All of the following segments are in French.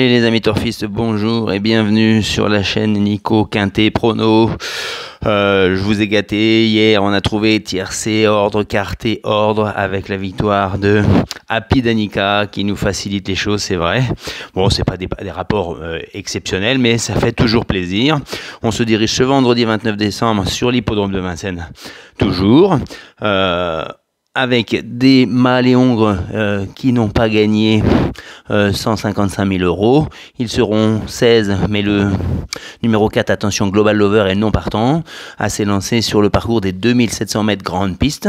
Et les amis turfistes, bonjour et bienvenue sur la chaîne Nico Quintet Prono. Je vous ai gâté, hier on a trouvé tiercé, ordre, quarté, ordre avec la victoire de Happy Danica qui nous facilite les choses, c'est vrai. Bon, c'est pas des rapports exceptionnels, mais ça fait toujours plaisir. On se dirige ce vendredi 29 décembre sur l'hippodrome de Vincennes, toujours. Avec des mâles et hongres qui n'ont pas gagné 155 000 €. Ils seront 16, mais le numéro 4, attention, Global Lover est non partant, à s'élancer sur le parcours des 2700 mètres grande piste.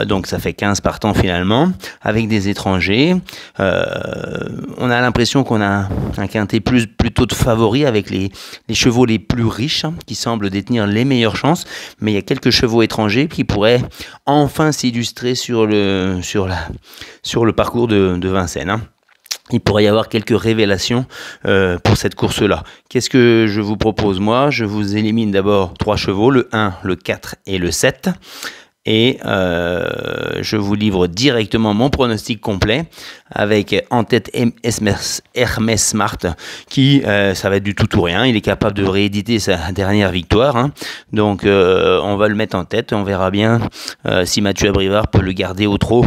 Donc ça fait 15 partants finalement, avec des étrangers. On a l'impression qu'on a un quintet plutôt de favoris avec les chevaux les plus riches, qui semblent détenir les meilleures chances. Mais il y a quelques chevaux étrangers qui pourraient enfin s'illustrer sur le parcours de Vincennes. Il pourrait y avoir quelques révélations pour cette course-là. Qu'est-ce que je vous propose moi? Je vous élimine d'abord 3 chevaux, le 1, le 4 et le 7. Et je vous livre directement mon pronostic complet avec en tête Hermès Smart qui, ça va être du tout ou rien. Il est capable de rééditer sa dernière victoire. Donc on va le mettre en tête. On verra bien si Mathieu Abrivard peut le garder au trot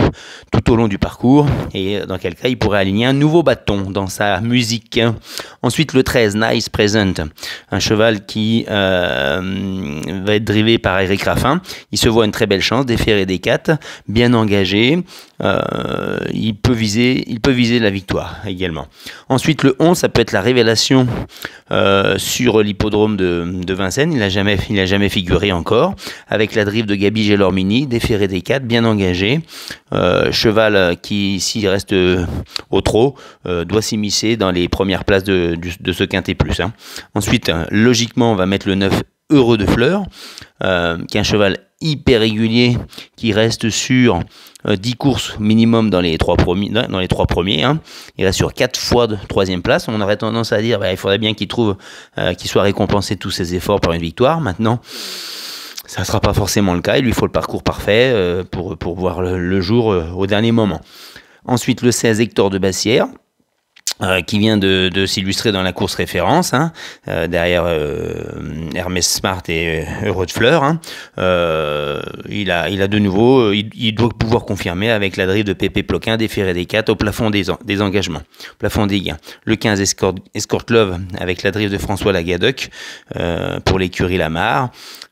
tout au long du parcours. Et dans quel cas il pourrait aligner un nouveau bâton dans sa musique. Ensuite le 13, Nice Present. Un cheval qui va être drivé par Eric Raffin. Il se voit une très belle chance déféré des 4, bien engagé, il peut viser la victoire également. Ensuite le 11, ça peut être la révélation sur l'hippodrome de Vincennes. Il n'a jamais figuré encore, avec la drive de Gabi Gelormini, déféré des 4, bien engagé, cheval qui, s'il reste au trot, doit s'immiscer dans les premières places de ce quintet plus. Ensuite, logiquement, on va mettre le 9, Heureux de Fleur, qui est un cheval hyper régulier, qui reste sur 10 courses minimum dans les 3 premiers. Il reste sur 4 fois de 3e place. On aurait tendance à dire il faudrait bien qu'il soit récompensé de tous ses efforts par une victoire. Maintenant, ça ne sera pas forcément le cas. Il lui faut le parcours parfait pour voir le jour au dernier moment. Ensuite, le 16, Hector de Bassière, qui vient de s'illustrer dans la course référence, derrière Hermès Smart et Heureux de Fleur. Il a de nouveau, il doit pouvoir confirmer avec la drive de Pépé Ploquin, déféré des 4 au plafond des engagements, plafond des gains. Le 15, Escort Love avec la drive de François Lagadec pour l'écurie Lamar.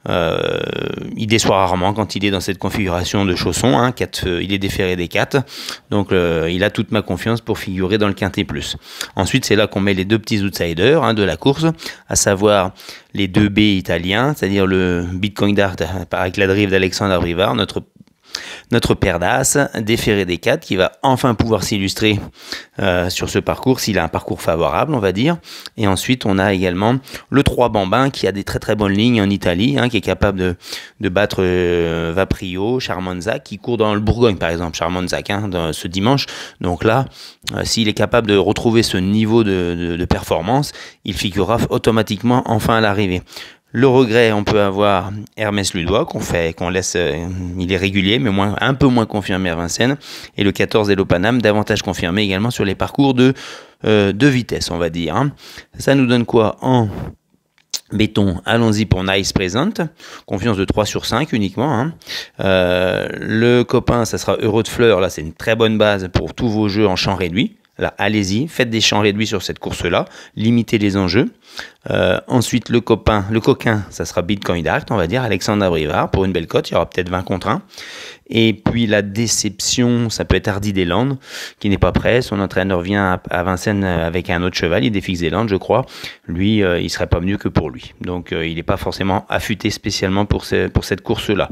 Il déçoit rarement quand il est dans cette configuration de chaussons. Il est déféré des 4, donc il a toute ma confiance pour figurer dans le quintet plus. Ensuite, c'est là qu'on met les 2 petits outsiders de la course, à savoir les 2 B italiens, c'est-à-dire le Bitcoin Dart avec la drive d'Alexandre Abrivard, notre père d'As, déféré des 4, qui va enfin pouvoir s'illustrer sur ce parcours, s'il a un parcours favorable, on va dire. Et ensuite, on a également le 3 Bambin, qui a des très très bonnes lignes en Italie, qui est capable de battre Vaprio, Charmanzac, qui court dans le Bourgogne, par exemple, Charmanzac, ce dimanche. Donc là, s'il est capable de retrouver ce niveau de performance, il figurera automatiquement enfin à l'arrivée. Le regret, on peut avoir Hermès Ludois, qu'on laisse, il est régulier, mais un peu moins confirmé à Vincennes. Et le 14, Elopanam, davantage confirmé également sur les parcours de vitesse, on va dire. Ça nous donne quoi en béton? Allons-y pour Nice Present, confiance de 3 sur 5 uniquement. Le copain, ça sera Heureux de Fleur, là c'est une très bonne base pour tous vos jeux en champ réduit. Là, allez-y, faites des champs réduits sur cette course-là, limitez les enjeux. Ensuite, le coquin, ça sera Bitcoin Dart, on va dire, Alexandre Abrivard, pour une belle cote, il y aura peut-être 20 contre 1. Et puis la déception, ça peut être Hardy Deslandes, qui n'est pas prêt. Son entraîneur vient à Vincennes avec un autre cheval, il défixe Deslandes, je crois. Lui, il ne serait pas mieux que pour lui. Donc, il n'est pas forcément affûté spécialement pour cette course-là.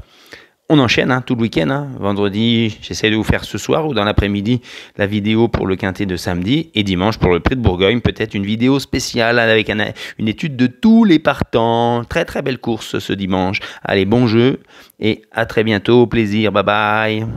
On enchaîne tout le week-end. Vendredi, j'essaie de vous faire ce soir ou dans l'après-midi la vidéo pour le quintet de samedi. Et dimanche, pour le Prix de Bourgogne, peut-être une vidéo spéciale avec une étude de tous les partants. Très très belle course ce dimanche. Allez, bon jeu et à très bientôt. Au plaisir. Bye bye.